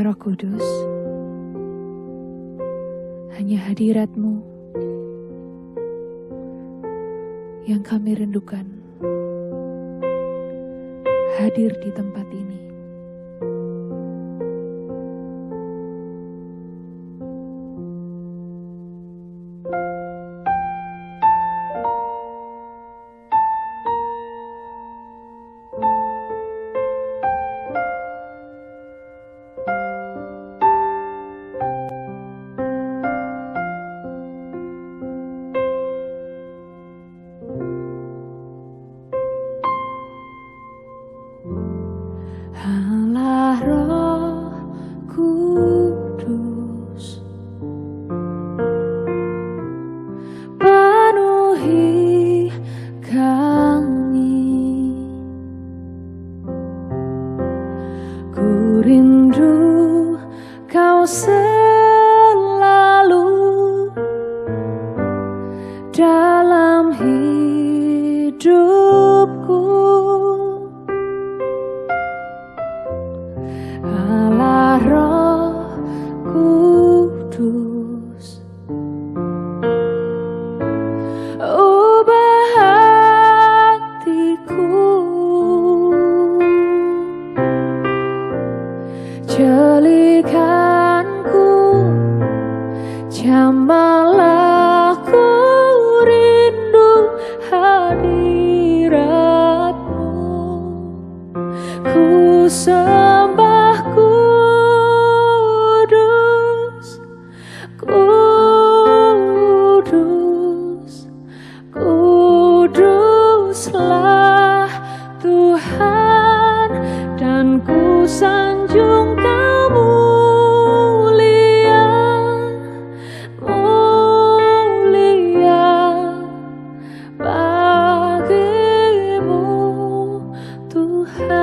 Roh Kudus, hanya hadirat-Mu yang kami rindukan hadir di tempat ini. Allah Roh Kudus, penuhi kami. Ku rindu Kau selalu dalam hidupku. Allah Roh Kudus, ubah hatiku, jalikanku, jamahlah ku rindu hadirat-Mu. Ku sembah Kudus, Kudus, Kuduslah Tuhan, dan ku sanjung Kau mulia, mulia bagi-Mu Tuhan.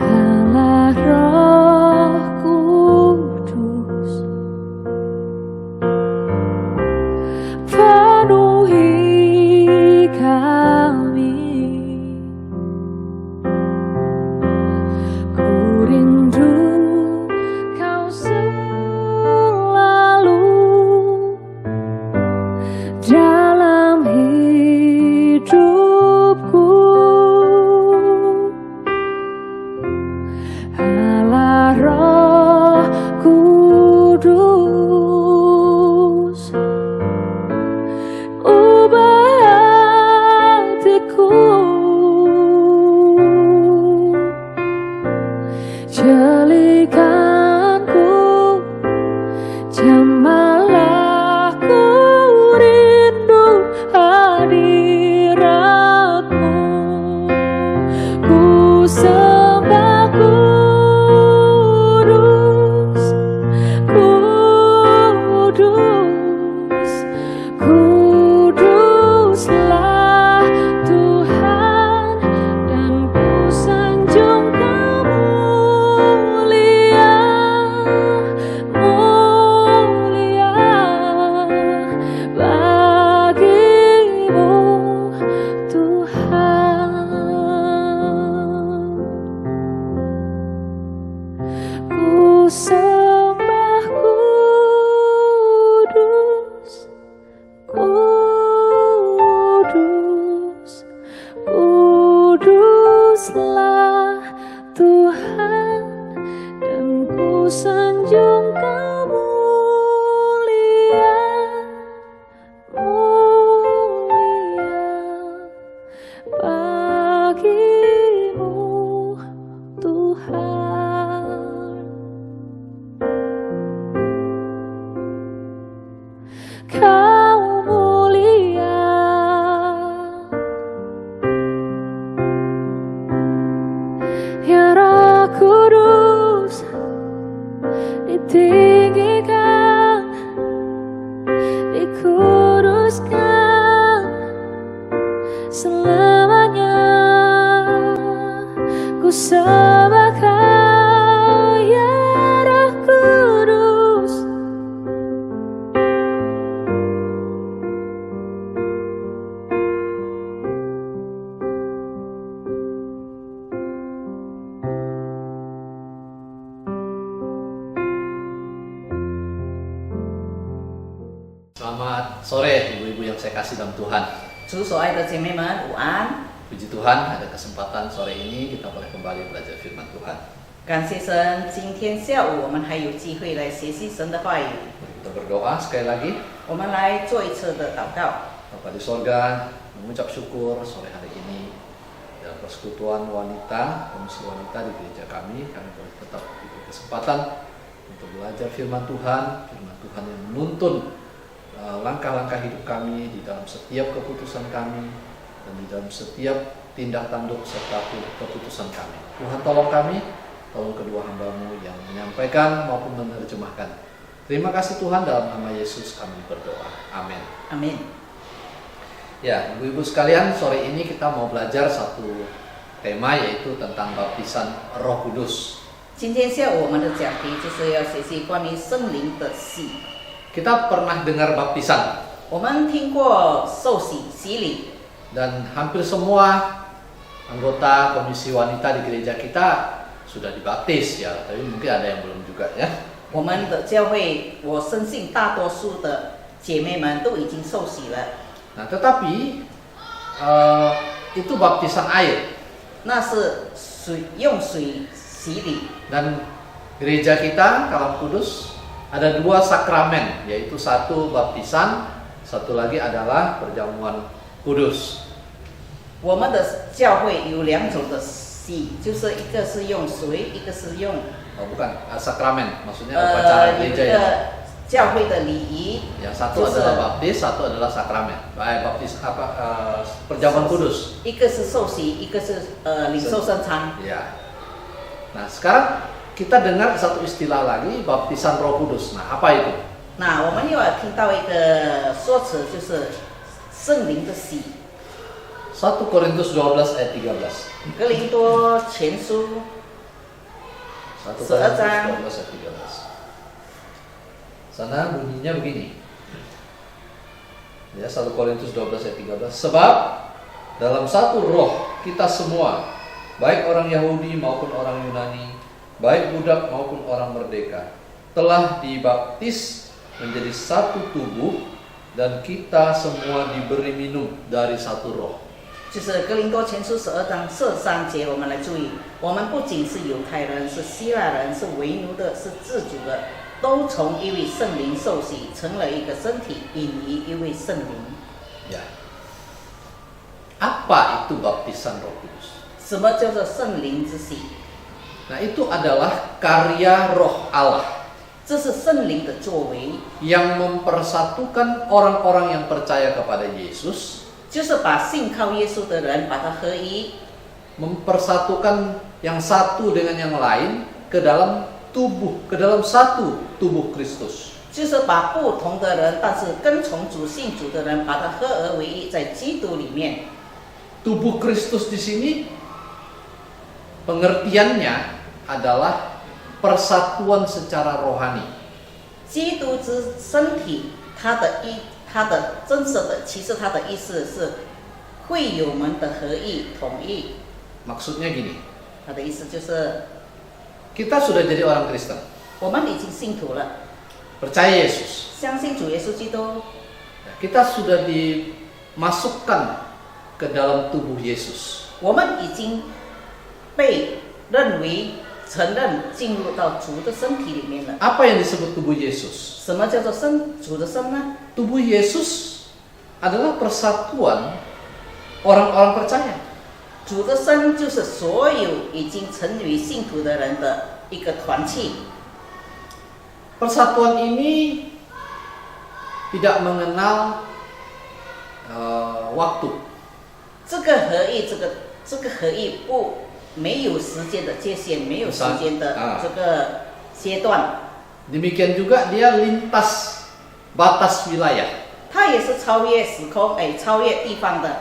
Allah Roh Kudus, penuhi kami. Ku rindu Kau selalu dalam hidupku. Allah Roh Kudus, ubah hatiku, jalikanku, jamahlah ku rindu hadirat-Mu. Ku sembah Kudus, Kudus, Kuduslah Tuhan, dan ku sanjung Kau mulia, mulia bagi-Mu Tuhan. Ku sembah Kudus, Kudus, Kuduslah Tuhan, dan ku sanjung Kau mulia, mulia bagi-Mu Tuhan. Kau mulia, ya Roh Kudus, ditinggikan, dikuduskan selamanya. Ku sembah Kau, ya Roh Kudus. Selamat sore ibu-ibu yang saya kasih dalam Tuhan. 主所爱的姐妹们，午安！ Puji Tuhan ada kesempatan sore ini kita boleh kembali belajar firman Tuhan. 感谢神，今天下午我们还有机会来学习神的话语。 Kita berdoa sekali lagi. 我们来做一次的祷告。 Bapa di sorga, mengucap syukur sore hari ini dalam persekutuan wanita, komisi wanita di gereja kami boleh tetap diberi kesempatan untuk belajar firman Tuhan yang menuntun langkah-langkah hidup kami di dalam setiap keputusan kami dan di dalam setiap tindak tanduk serta keputusan kami. Tuhan tolong kami, tolong kedua hamba-Mu yang menyampaikan maupun menerjemahkan. Terima kasih Tuhan, dalam nama Yesus kami berdoa. Amin. Amin。 Ya, ibu-ibu sekalian, sore ini kita mau belajar satu tema yaitu tentang baptisan Roh Kudus. 今天下午我们的讲题就是要学习关于圣灵的洗。 Kita pernah dengar baptisan 我们听过受洗、洗礼， dan hampir semua anggota komisi wanita di gereja kita sudah dibaptis ya, tapi mungkin ada yang belum juga ya. 我们的教会，我相信大多数的姐妹们都已经受洗了。 Nah, tetapi itu baptisan air 那是用水洗礼。 dan gereja kita Kalam Kudus ada dua sakramen, yaitu satu baptisan, satu lagi adalah perjamuan kudus. 我们的教会有两种的洗，就是一个是用水，一个是用 Oh, bukan sakramen, maksudnya upacara 有一 gereja ya. 个教会的礼仪， Yang satu adalah baptis, satu adalah sakramen. Baptis perjamuan kudus. 一个是受洗，一个是领受圣餐。 Ya. Nah, sekarang kita dengar satu istilah lagi, baptisan Roh Kudus. Nah, apa itu? 那我们又要听到一个说辞，就是圣灵的洗。 1 Korintus 12 ayat 13. 格林多前书 1 12 Korintus 12 ayat 13. Sana bunyinya begini. Ya, 1 Korintus 12 ayat 13. Sebab dalam satu roh kita semua, baik orang Yahudi maupun orang Yunani, baik budak maupun orang merdeka, telah dibaptis menjadi satu tubuh dan kita semua diberi minum dari satu roh. 就是格林多前书12章13节，我们来注意，我们不仅是犹太人，是希腊人，是为奴的，是自主的，都从一位圣灵受洗，成了一个身体，引于一位圣灵。 Ya. Apa itu baptisan Roh Kudus? 什么叫做圣灵之洗？ Nah, itu adalah karya Roh Allah 这是圣灵的作为， yang mempersatukan orang-orang yang percaya kepada Yesus, 就是把信靠耶稣的人把它合一， mempersatukan yang satu dengan yang lain ke dalam tubuh, ke dalam satu tubuh Kristus. 就是把不同的人，但是跟从主、信主的人，把它合而为一，在基督里面。 Tubuh Kristus di sini pengertiannya adalah persatuan secara rohani. 基督之身体，它的真实的，其实它的意思是会友们的合一、统一。 Maksudnya gini, 它的意思就是 kita sudah jadi orang Kristen, 我们已经信徒了， percaya Yesus. 相信主耶稣基督， Kita sudah dimasukkan ke dalam tubuh Yesus. 我们已经被认为承认进入到主的身体里面了。 Apa yang disebut tubuh Yesus? 什么叫做主的身呢？ Tubuh Yesus adalah persatuan orang-orang percaya. 主的身就是所有已经成为信徒的人的一个团契。 Persatuan ini tidak mengenal waktu. 这个合一，这个合一没有时间的界限，没有时间的这个阶段。 Demikian juga dia lintas batas wilayah. 它也是超越时空，超越地方的，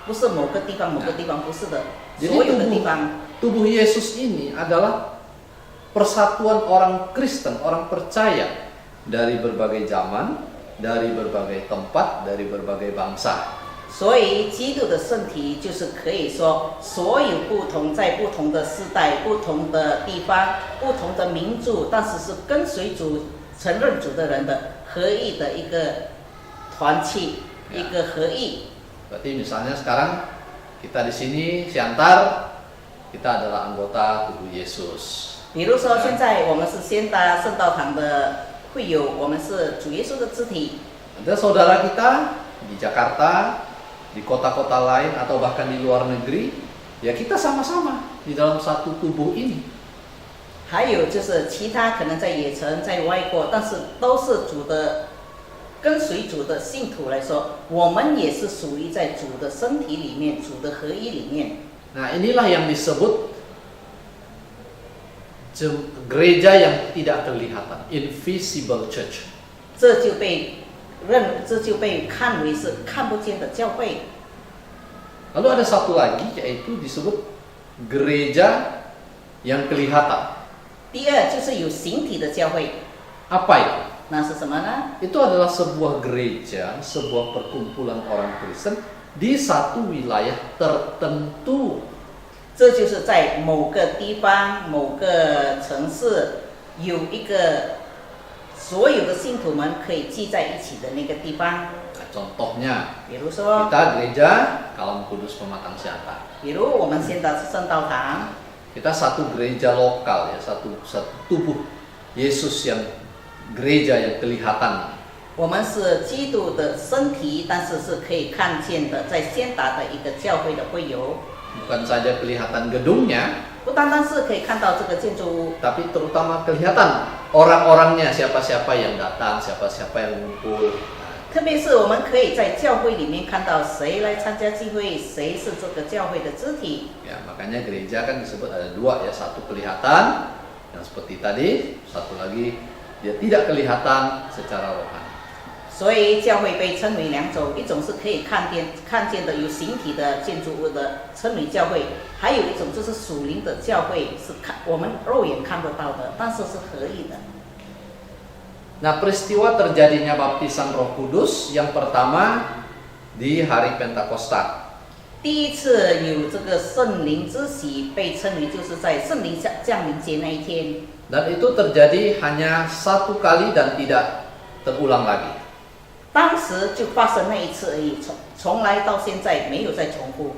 不是某个地方，不是的， Jadi 所有的地方。 tubuh Yesus ini adalah persatuan orang Kristen, orang percaya dari berbagai zaman, dari berbagai tempat, dari berbagai bangsa. 所以基督的身体就是可以说，所有不同在不同的时代、不同的地方、不同的民族，但是是跟随主、承认主的人的合一的一个团契， Ya. 一个合一。 Berarti misalnya sekarang kita di sini Siantar, kita adalah anggota tubuh Yesus. 比如说，现在我们是先达圣道堂的会友，我们是主耶稣的肢体。 Ada saudara kita di Jakarta, di kota-kota lain atau bahkan di luar negeri, ya kita sama-sama di dalam satu tubuh ini. 还有就是其他可能在野城、在外国，但是都是主的跟随主的信徒来说，我们也是属于在主的身体里面、主的合一里面。 Nah, inilah yang disebut gereja yang tidak kelihatan, invisible church. 这就被看为是看不见的教会。 Lalu ada satu lagi yaitu disebut gereja yang kelihatan. 第二就是有形体的教会， Apa itu? 那是什么呢？ Itu adalah sebuah gereja, sebuah perkumpulan orang Kristen di satu wilayah tertentu. 这就是在某个地方、某个城市有一个所有的信徒们可以聚在一起的那个地方。 Nah, contohnya 比如说， kita gereja Kalam Kudus Pematang Siantar. 比如我们现在是圣道堂， Kita satu gereja lokal ya, satu tubuh Yesus yang gereja yang kelihatan. 我们是基督的身体，但是是可以看见的，在先达的一个教会的会友， Bukan saja kelihatan gedungnya, 不单单是可以看到这个建筑物， tapi terutama kelihatan orang-orangnya, siapa-siapa yang datang, siapa-siapa yang ngumpul. 特别是我们可以在教会里面看到谁来参加聚会，谁是这个教会的肢体。 Ya, makanya gereja kan disebut ada dua ya, satu kelihatan yang seperti tadi, satu lagi dia tidak kelihatan secara rohani. 所以教会被称为两种，一种是可以看见的有形体的建筑物的，称为教会；还有一种就是属灵的教会，是我们肉眼看不到的，但是是合一的。 Nah, peristiwa terjadinya baptisan Roh Kudus yang pertama di hari Pentakosta. 第一次有这个圣灵之喜，被称为就是在圣灵降临节那一天。 Dan itu terjadi hanya satu kali dan tidak terulang lagi. 当时就发生那一次而已，从来到现在没有再重复。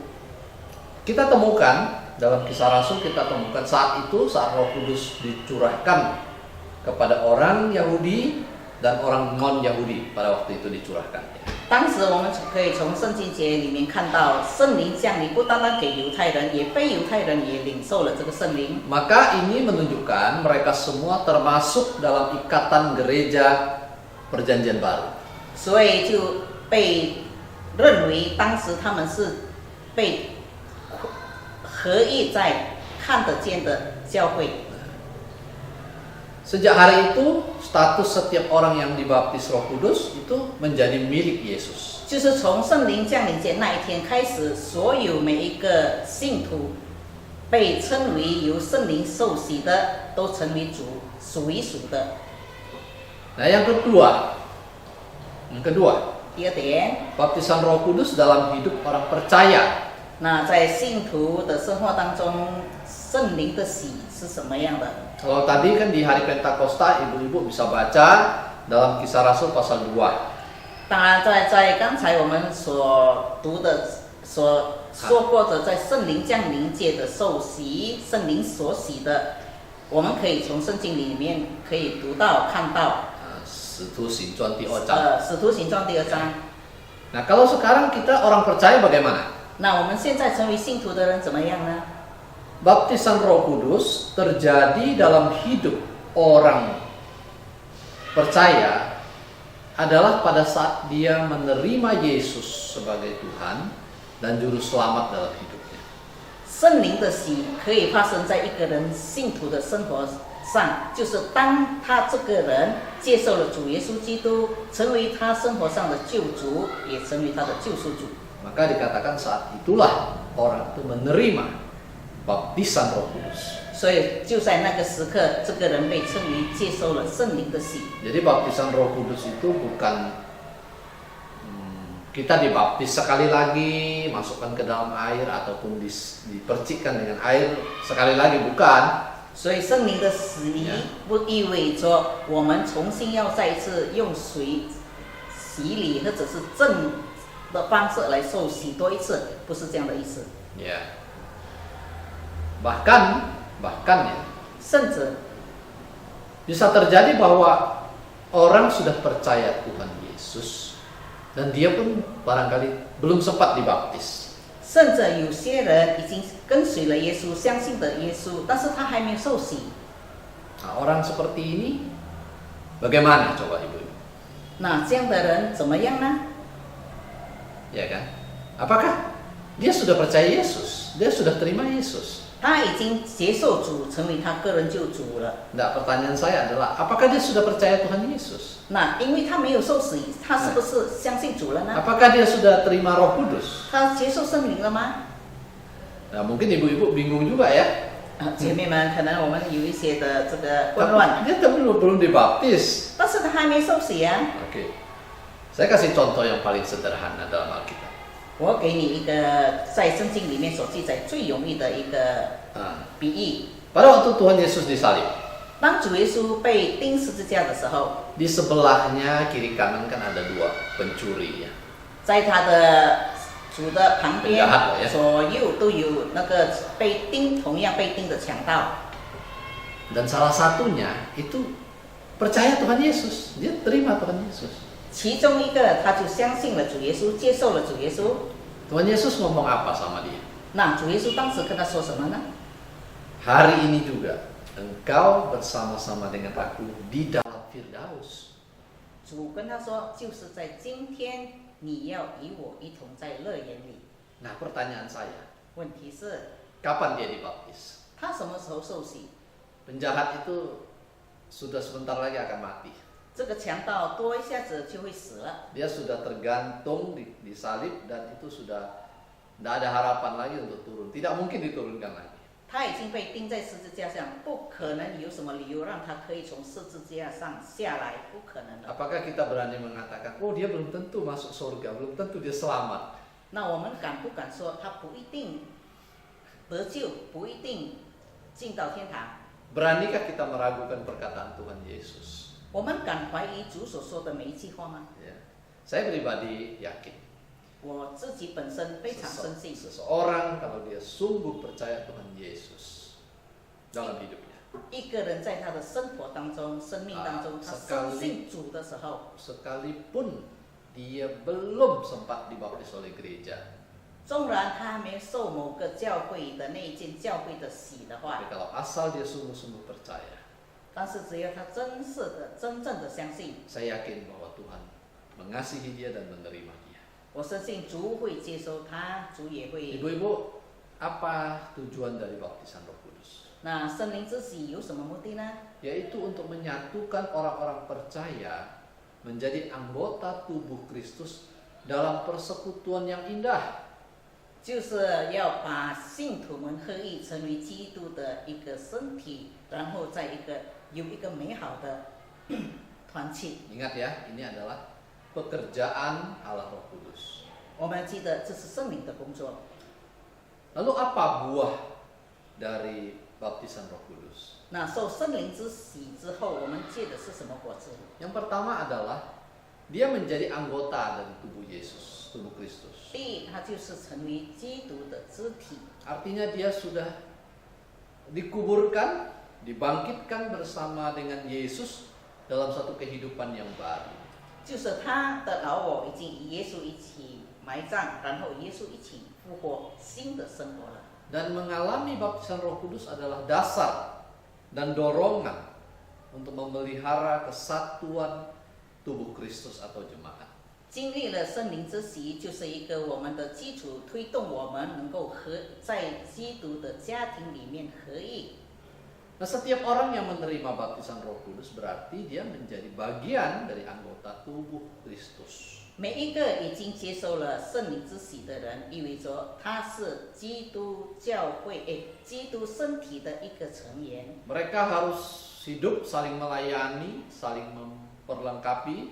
Kita temukan dalam Kisah Rasul, kita temukan saat itu saat Roh Kudus dicurahkan kepada orang Yahudi dan orang non-Yahudi pada waktu itu dicurahkan. 当时我们可以从圣经节里面看到，圣灵降临不单单给犹太人，也非犹太人也领受了这个圣灵。 Maka ini menunjukkan mereka semua termasuk dalam ikatan gereja Perjanjian Baru. 所以就被认为当时他们是被合意在看得见的教会。 Sejak hari itu, status setiap orang yang dibaptis Roh Kudus itu menjadi milik Yesus. 就是从圣灵降临节那一天开始，所有每一个信徒被称为由圣灵受洗的，都成为属于主的。 Nah, yang kedua,第二点， baptisan Roh Kudus dalam hidup orang percaya. 那在信徒的生活当中，圣灵的喜是什么样的？ Kalau tadi kan di hari Pentakosta, ibu-ibu bisa baca dalam Kisah Rasul pasal 2. 当然在刚才我们所读的、所说过的，在圣灵降临节的受洗，圣灵所洗的，我们可以从圣经里面可以读到、看到。 使徒行传第2章。使徒行传第2章。 Nah, kalau sekarang kita orang percaya bagaimana? 那我们现在成为信徒的人怎么样呢？ Baptisan Roh Kudus terjadi dalam hidup orang percaya adalah pada saat dia menerima Yesus sebagai Tuhan dan Juru Selamat dalam hidupnya. 圣灵的喜可以发生在一个人信徒的生活上，就是当他这个人接受了主耶稣基督，成为他生活上的救主，也成为他的救赎主。 Maka dikatakan saat itulah orang itu menerima baptisan Roh Kudus. 所以就在那个时刻，这个人被称为接受了圣灵的喜。 Jadi baptisan Roh Kudus itu bukan kita dibaptis sekali lagi, masukkan ke dalam air ataupun dipercikkan dengan air sekali lagi, bukan. 所以圣灵的洗不意味着我们重新要再一次用水洗礼或者是正的方式来受洗多一次，不是这样的意思。 Ya. Bahkan ya, 甚至 bisa terjadi bahwa orang sudah percaya Tuhan Yesus dan dia pun barangkali belum sempat dibaptis. 甚至有些人已经跟随了耶稣，相信的耶稣，但是他还没有受洗。 Nah, orang seperti ini bagaimana coba ibu-ibu? 那这样的人怎么样呢？ Ya kan? Apakah dia sudah percaya Yesus? Dia sudah terima Yesus? 他已经接受主，成为他个人救主了。 Nah, pertanyaan saya adalah apakah dia sudah percaya Tuhan Yesus? 那因为他没有受洗，他是不是相信主了呢？ Apakah dia sudah terima Roh Kudus? 他接受圣灵了吗？ Nah, mungkin ibu-ibu bingung juga ya. 姐妹们，可能我们有一些的这个混乱， Dia belum dibaptis. 但是他还没受洗啊。 Oke. Saya kasih contoh yang paling sederhana dalam Alkitab. 我给你一个在圣经里面所记载最容易的一个 Nah, 比喻。 pada waktu Tuhan Yesus disalib, 当主耶稣被钉十字架的时候， di sebelahnya kiri kanan kan ada dua pencuri ya. 在他的主的旁边 Penjahat lah ya. 左右都有那个被钉同样被钉的强盗。 Dan salah satunya itu percaya Tuhan Yesus, dia terima Tuhan Yesus. 其中一个他就相信了主耶稣，接受了主耶稣。 Tuhan Yesus ngomong apa sama dia? 那主耶稣当时跟他说什么呢？ Hari ini juga engkau bersama-sama dengan aku di dalam Firdaus. 主跟他说，就是在今天，你要与我一同在乐园里。 Nah, pertanyaan saya, 问题是， kapan dia dibaptis? 他什么时候受洗？ Penjahat itu sudah sebentar lagi akan mati. 这个强盗多一下子就会死了。 Dia sudah tergantung di salib dan itu sudah tidak ada harapan lagi untuk turun. Tidak mungkin diturunkan lagi. 他已经被钉在十字架上，不可能有什么理由让他可以从十字架上下来，不可能的。 Apakah kita berani mengatakan, oh dia belum tentu masuk surga, belum tentu dia selamat? 那我们敢不敢说他不一定得救，不一定进到天堂？ Beranikah kita meragukan perkataan Tuhan Yesus? 我们敢怀疑主所说的每一句话吗？ Ya. Saya pribadi yakin 我自己本身非常深信， seseorang kalau dia sungguh percaya Tuhan Yesus dalam hidupnya, 一个人在他的生活当中、生命当中，他相信主的时候， sekalipun dia belum sempat dibaptis oleh gereja, 纵然他还没受某个教会的那一件教会的洗的话， tapi kalau asal dia sungguh-sungguh percaya, 但是只要他真正的相信， saya yakin bahwa Tuhan mengasihi dia dan menerima dia. 我相信主会接收他，主也会。 Ibu-ibu, apa tujuan dari baptisan Roh Kudus? 那圣灵之洗有什么目的呢？ Yaitu untuk menyatukan orang-orang percaya menjadi anggota tubuh Kristus dalam persekutuan yang indah. 就是要把信徒们合一，成为基督的一个身体，然后在有一个美好的团契。 Ingat ya, ini adalah pekerjaan Allah Roh Kudus. 我们记得这是圣灵的工作。 Lalu apa buah dari baptisan Roh Kudus? 那受圣灵之洗之后，我们结的是什么果子？ Yang pertama adalah dia menjadi anggota dari tubuh Yesus, tubuh Kristus. 第一，他就是成为基督的肢体， Artinya dia sudah dikuburkan, dibangkitkan bersama dengan Yesus dalam satu kehidupan yang baru. 就是他的老我已经与耶稣一起埋葬，然后耶稣一起复活，新的生活了。 Dan mengalami baptisan Roh Kudus adalah dasar dan dorongan untuk memelihara kesatuan tubuh Kristus atau jemaat. 经历了圣灵之洗，就是一个我们的基础，推动我们能够在基督的家庭里面合一。 Nah, setiap orang yang menerima baptisan Roh Kudus berarti dia menjadi bagian dari anggota tubuh Kristus. 每一个已经接受了圣灵之洗的人，意味着他是基督教会基督身体的一个成员。 Mereka harus hidup saling melayani, saling memperlengkapi.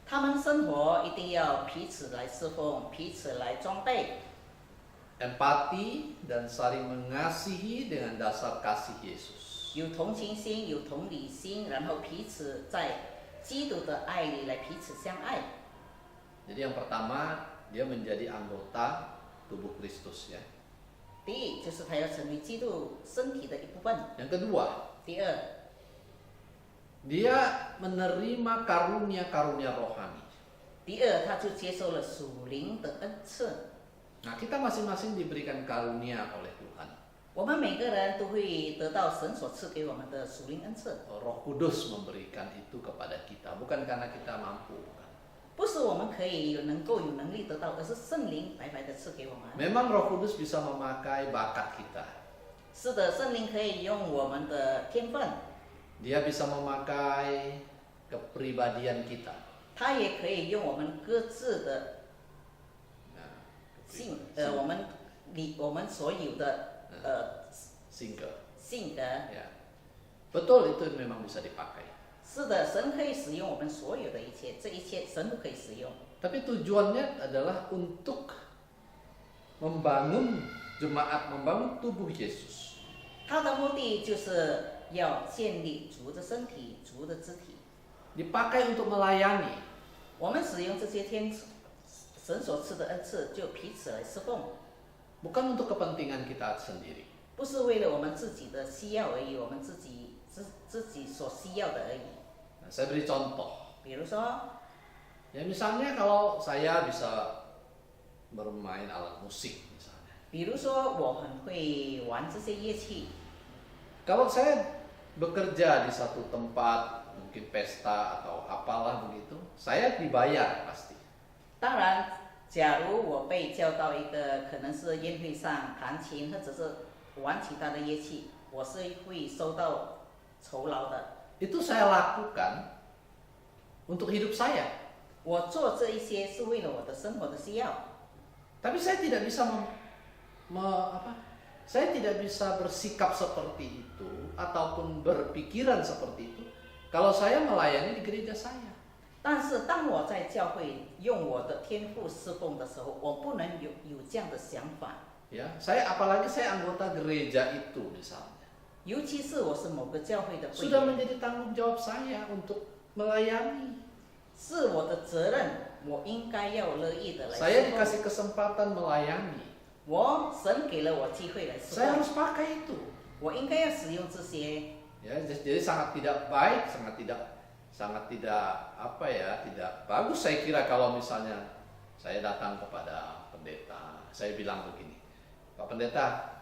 他们生活一定要彼此来侍奉，彼此来装备， Empati dan saling mengasihi dengan dasar kasih Yesus. 有同情心，有同理心，然后彼此在基督的爱里来彼此相爱。Jadi yang pertama, dia menjadi anggota tubuh Kristus ya. 第一就是他要成为基督身体的一部分。 Yang kedua, 第二， dia menerima karunia-karunia rohani. 第二他就接受了属灵的恩赐。 Nah, kita masing-masing diberikan karunia oleh Tuhan. 我们每个人都会得到神所赐给我们的属灵恩赐， Roh Kudus memberikan itu kepada kita, bukan karena kita mampu. Bukan. 不是我们可以能够有能力得到，而是圣灵白白的赐给我们。 Memang Roh Kudus bisa memakai bakat kita. 是的，圣灵可以用我们的天分， Dia bisa memakai kepribadian kita. 他也可以用我们各自的 Nah, 性， kepribadian. 我们所有的性格。 Ya. Betul, itu memang bisa dipakai. 是的，神可以使用我们所有的一切，这一切神都可以使用。 Tapi tujuannya adalah untuk membangun jemaat, membangun tubuh Yesus. 他的目的就是要建立主的身体、主的肢体。 Dipakai untuk melayani. 我们使用这些神所赐的恩赐，就彼此来侍奉， Bukan untuk kepentingan kita sendiri. 不是为了我们自己的需要而已，我们自己所需要的而已。 Nah, saya beri contoh. 比如说， Ya misalnya kalau saya bisa bermain alat musik misalnya. 比如说我很会玩这些乐器。 Kalau saya bekerja di satu tempat, mungkin pesta atau apalah begitu, saya dibayar pasti. 当然，假如我被叫到一个可能是宴会上弹琴，或者是玩其他的乐器，我是会收到酬劳的。 Itu saya lakukan untuk hidup saya. 我做这一些是为了我的生活的需要， Tapi saya tidak bisa saya tidak bisa bersikap seperti itu ataupun berpikiran seperti itu kalau saya melayani di gereja saya. 但是当我在教会用我的天赋侍奉的时候，我不能有这样的想法。 Ya, apalagi saya anggota gereja itu misalnya. 尤其是我是某个教会的会 Sudah 员， menjadi tanggung jawab saya untuk melayani. 是我的责任，我应该要乐意的来 Saya 侍奉。 dikasih kesempatan melayani. 神给了我机会来侍 Saya 奉， harus pakai itu. 我应该要使用这些。 Ya, jadi sangat tidak baik, sangat tidak tidak bagus saya kira kalau misalnya saya datang kepada pendeta, saya bilang begini, Pak Pendeta,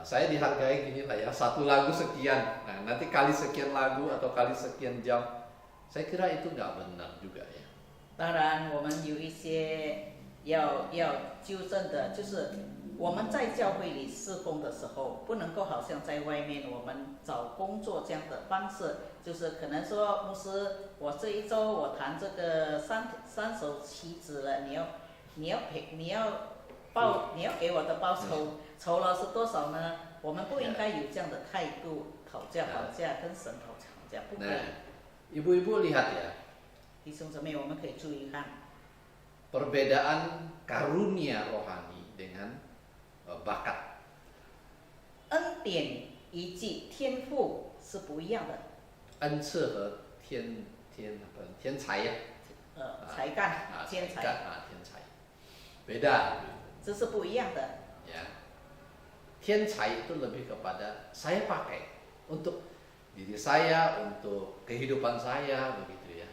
saya dihargai gini lah ya, satu lagu sekian, nah nanti kali sekian lagu atau kali sekian jam, saya kira itu nggak benar juga ya. 当然，我们有一些要纠正的，就是我们在教会里侍奉的时候，不能够好像在外面我们找工作这样的方式，就是可能说牧师，我这一周我弹这个三首曲子了，你要给我的报酬劳是多少呢？我们不应该有这样的态度讨价还价，跟神讨价，不可以。 Nah, ibu-ibu lihat ya, 弟兄姊妹，我们可以注意看。 perbedaan karunia rohani dengan bakat. 恩典以及天赋是不一样的，恩赐和天才呀，才干、天才， 天才beda. 这是不一样的。 Ya, 天才itu lebih kepada saya pakai untuk diri saya, untuk kehidupan saya begitu ya.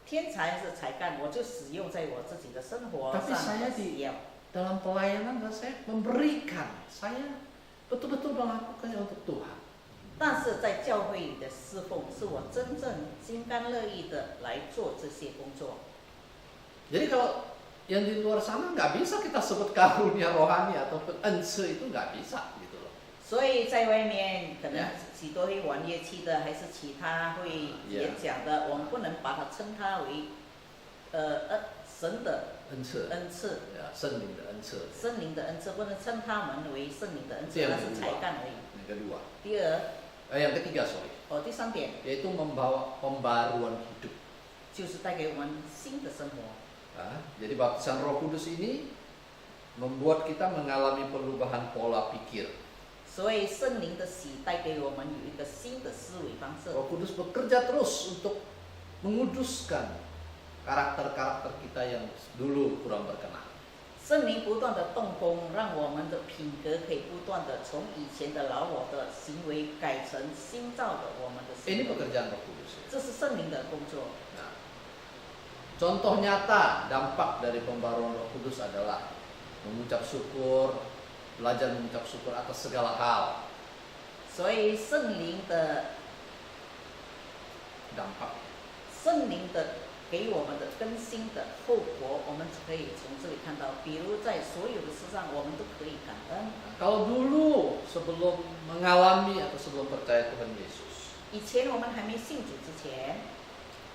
天才是才干，我就使用在我自己的生活 Tapi 上 saya 的需要。 dalam pelayanan saya memberikan, saya betul-betul melakukannya untuk Tuhan. 但是在教会里的侍奉，是我真正心甘乐意的来做这些工作。 Jadi kalau yang di luar sana nggak bisa kita sebut karunia rohani ataupun ense itu nggak bisa gitu loh. 所以在外面可能许多会玩乐器的，还是其他会演讲的，我们不能把它称它为神的 ense, 恩赐。 ya, 圣灵的恩赐. 圣灵的恩赐不能称他们为圣灵的恩赐，这样那是才干而已。 Yang kedua, 第二， yang ketiga sorry, 第三点 yaitu membawa pembaruan hidup. 就是带给我们新的生活。 Jadi baptisan Roh Kudus ini membuat kita mengalami perubahan pola pikir. 所以圣灵的洗带给我们有一个新的思维方式。 Roh Kudus bekerja terus untuk menguduskan karakter-karakter kita yang dulu kurang berkenan. 圣灵不断的动工，让我们的品格可以不断的从以前的老我的行为改成新造的我们的行 Ini 为。 pekerjaan Roh Kudus. 这是圣灵的工作。 Nah, contoh nyata dampak dari pembaruan Roh Kudus adalah mengucap syukur, belajar mengucap syukur atas segala hal. 所以圣灵的 Dampak. 圣灵的给我们的更新的后果，我们可以从这里看到。比如在所有的事上，我们都可以感恩。 Nah, kalau dulu sebelum mengalami atau sebelum percaya Tuhan Yesus, 以前我们还没信主之前，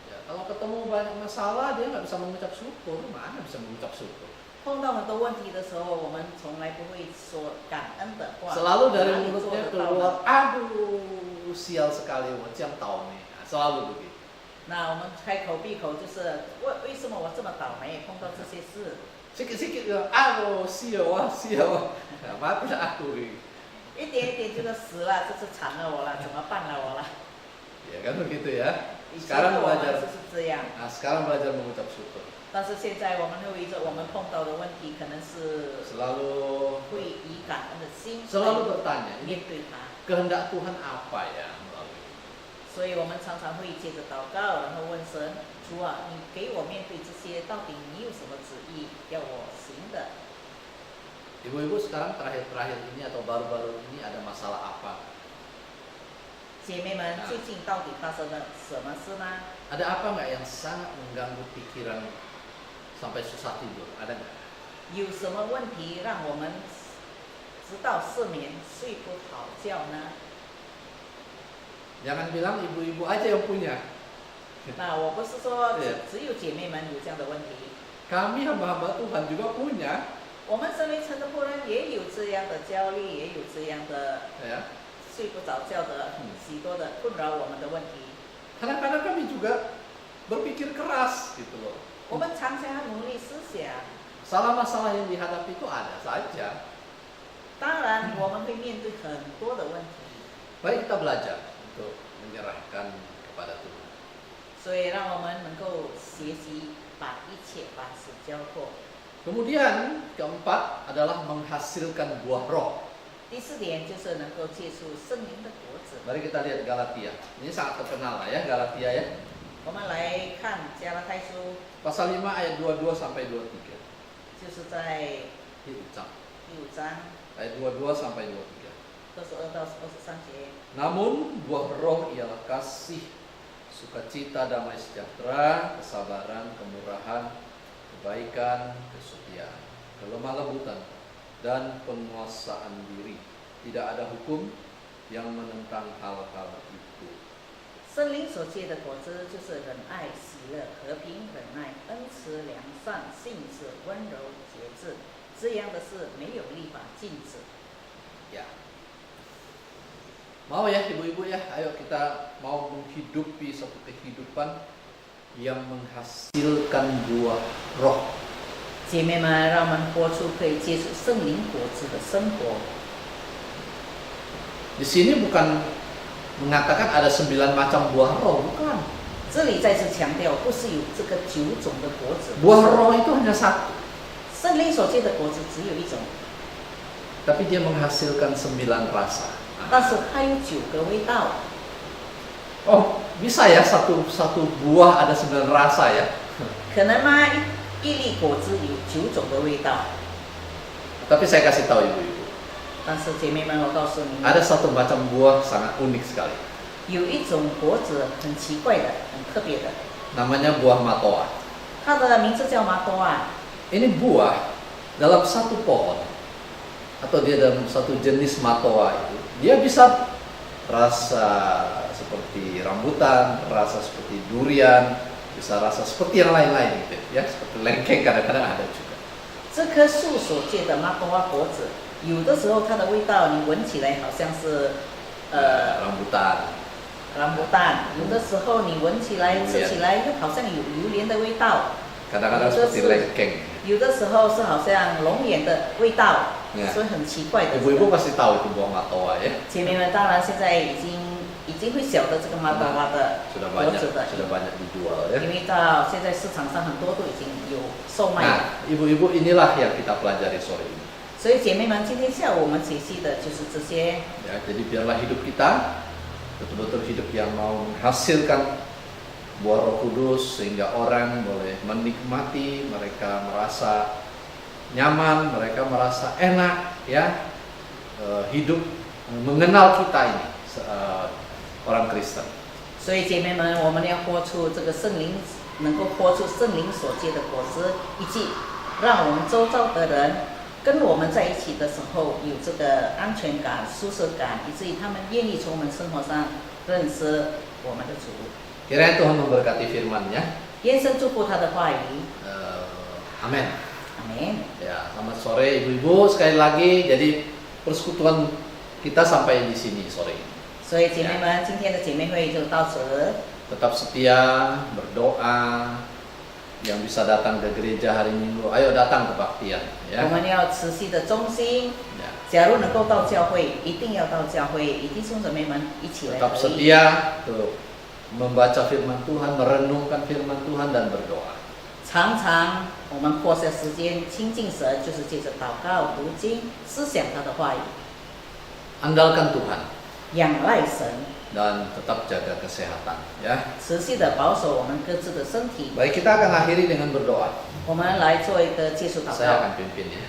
ya, kalau ketemu banyak masalah dia nggak bisa mengucap syukur, mana bisa mengucap syukur? 碰到很多问题的时候，我们从来不会说感恩的话。 Selalu dari 哪里做 mulutnya 得到呢？ keluar, aduh sial sekali, macam tahu nih, selalu begitu. 那我们开口闭口就是为什么我这么倒霉，碰到这些事， Sikit-sikit ya, aduh sial, nah, mati aku ini. 一点一点这个死了，这是惨了我了，怎么办了我了？ Ya kan begitu ya. 以前 Sekarang 的我们 belajar, 就是这样， nah sekarang belajar mengucap syukur. 但是现在我们会围着我们碰到的问题，可能是 Selalu 会以感恩的心 selalu bertanya, 来 ini 面对它。 kehendak Tuhan apa ya melalui? 所以我们常常会接着祷告，然后问神：主啊，你给我面对这些，到底你有什么旨意要我行的？ Ibu-ibu sekarang terakhir-terakhir ini atau baru-baru ini ada masalah apa? 姐妹们，最近到底发生了什么事呢？ Ada apa nggak yang sangat mengganggu pikiran sampai susah tidur? Ada nggak? 有什么问题让我们直到失眠、睡不好觉呢？ Jangan bilang ibu-ibu aja yang punya. 那我不是说 Yeah. 只有姐妹们有这样的问题， Kami hamba-hamba Tuhan juga punya. 我们身为神的仆人也有这样的焦虑，也有这样的 Ya. 睡不着觉的许多的困扰我们的问题。 Kadang-kadang kami juga berpikir keras gitu loh. 我们常常要努力思想。 Masalah-masalah yang dihadapi itu ada saja. 当然，我们会面对很多的问题， Baik kita belajar untuk menyerahkan kepada Tuhan. 所以让我们能够学习把一切把事交托。 Kemudian keempat adalah menghasilkan buah roh. 第四点就是能够结出圣灵的果子。 Mari kita lihat Galatia. Ini sangat terkenal lah ya Galatia ya. 我们来看加拉太书， Pasal 5 ayat 22 sampai 23. 就是在 Diucap. 第5章 Ayat 22 sampai 23. 22到23节。 Namun buah roh ialah kasih, sukacita, damai sejahtera, kesabaran, kemurahan, kebaikan, kesetiaan, kelemah lembutan, dan penguasaan diri. Tidak ada hukum yang menentang hal-hal itu. 圣灵所结的果子就是仁爱、喜乐、和平、忍耐、恩慈、良善、信实、温柔、节制。这样的事没有立法禁止。 Ya. Mau ya ibu-ibu ya, ayo kita mau menghidupi satu kehidupan yang menghasilkan buah roh. 姐妹们，让我们活出可以接触圣灵果子的生活。 Di sini bukan mengatakan ada 9 macam buah roh, bukan. 这里再次强调，不是有这个9种的果子。 Buah roh itu hanya satu, 圣灵所结的果子只有一种， tapi dia menghasilkan 9 rasa. 但是它有9个味道。 Oh, bisa ya satu buah ada 9 rasa ya. 可能吗？一粒果子有9种的味道。 Tapi saya kasih tahu ibu-ibu, 但是姐妹们，我告诉你们， ada satu macam buah sangat unik sekali. 有一种果子很奇怪的，很特别的， Namanya buah matoa. 它的名字叫麻多啊。 Ini buah dalam satu pohon atau dia dalam satu jenis matoa itu, dia bisa rasa seperti rambutan, rasa seperti durian, bisa rasa seperti yang lain-lain gitu ya, seperti lengkeng kadang-kadang ada juga. 这棵树所结的麻多果子，有的时候它的味道你闻起来好像是rambutan. 蓝不蛋，有的时候你闻起来、吃起来又好像有榴莲的味道， Kadang-kadang seperti lengkeng. 有的时候是好像龙眼的味道， Yeah. 所以很奇怪的。 Ibu-ibu pasti tahu itu buah matoa ya. 姐妹们，当然现在已经已经会晓得这个马达拉的 sudah 果 banyak 子的， sudah banyak dijual ya. 因为到现在市场上很多都已经有售卖了。 Nah, ibu-ibu inilah yang kita pelajari sore ini. 所以姐妹们，今天下午我们学习的就是这些。 Ya, jadi biarlah hidup kita betul-betul hidup yang mau menghasilkan buah Roh Kudus sehingga orang boleh menikmati, mereka merasa nyaman, mereka merasa enak ya, hidup mengenal kita ini orang Kristen. 所以姐妹们，我们要活出这个圣灵，能够活出圣灵所结的果子，以及让我们周遭的人跟我们在一起的时候有这个安全感、舒适感，以至于他们愿意从我们生活上认识我们的主。 Kiranya Tuhan memberkati firman-Nya. 愿神祝福他的话语。 Amin. 阿门。 Ya, selamat sore ibu-ibu sekali lagi. Jadi persekutuan kita sampai di sini sore ini. 所以姐妹们，今天的姐妹会就到此。 Tetap setia, berdoa. Yang bisa datang ke gereja hari Minggu, ayo datang kebaktian 我 ya. 们要持续的忠心。 Ya. 假如能够到教会，一定要到教会，与弟兄姊妹们一起来 Tetap 合一。 setia tuh membaca firman Tuhan, merenungkan firman Tuhan dan berdoa. 常常我们拨下时间亲近神，就是借着祷告、读经、思想他的话语， Andalkan Tuhan 仰赖神， dan tetap jaga kesehatan ya. 持续的保守我们各自的身体。 Baik, kita akan akhiri dengan berdoa. 我们来做一个结束祷 Saya 告。 akan pimpin ya.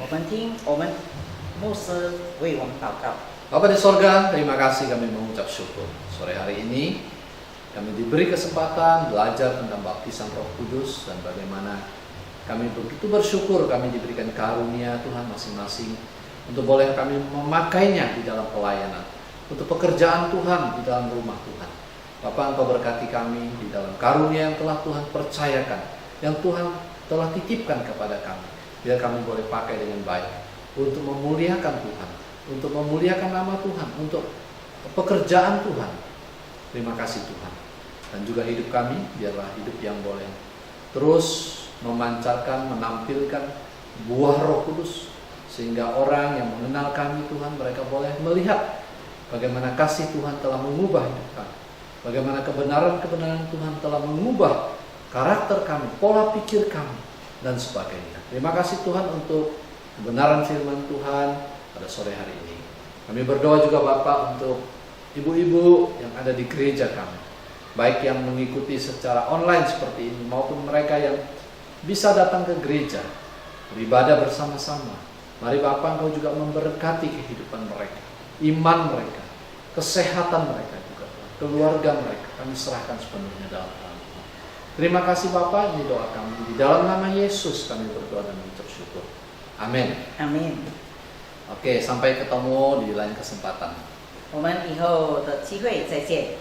我们听我们牧师为我们祷告。 Bapa di sorga, terima kasih kami mengucap syukur. Sore hari ini kami diberi kesempatan belajar tentang baptisan Roh Kudus dan bagaimana kami begitu bersyukur kami diberikan karunia Tuhan masing-masing untuk boleh kami memakainya di dalam pelayanan, untuk pekerjaan Tuhan di dalam rumah Tuhan. Bapa, Engkau berkati kami di dalam karunia yang telah Tuhan percayakan, yang Tuhan telah titipkan kepada kami. Biar kami boleh pakai dengan baik untuk memuliakan Tuhan, untuk memuliakan nama Tuhan, untuk pekerjaan Tuhan. Terima kasih Tuhan. Dan juga hidup kami, biarlah hidup yang boleh terus memancarkan, menampilkan buah Roh Kudus, sehingga orang yang mengenal kami Tuhan, mereka boleh melihat bagaimana kasih Tuhan telah mengubah hidup kami, bagaimana kebenaran-kebenaran Tuhan telah mengubah karakter kami, pola pikir kami, dan sebagainya. Terima kasih Tuhan untuk kebenaran firman Tuhan pada sore hari ini. Kami berdoa juga Bapak untuk ibu-ibu yang ada di gereja kami, baik yang mengikuti secara online seperti ini maupun mereka yang bisa datang ke gereja beribadah bersama-sama. Mari Bapak, Engkau juga memberkati kehidupan mereka, iman mereka, kesehatan mereka juga, keluarga mereka. Kami serahkan sepenuhnya dalam tangan Tuhan. Terima kasih Bapak, ini doa kami. Di dalam nama Yesus kami berdoa dan mengucap syukur. Amin. 阿门。 Oke, sampai ketemu di lain kesempatan. 我们以后的机会再见。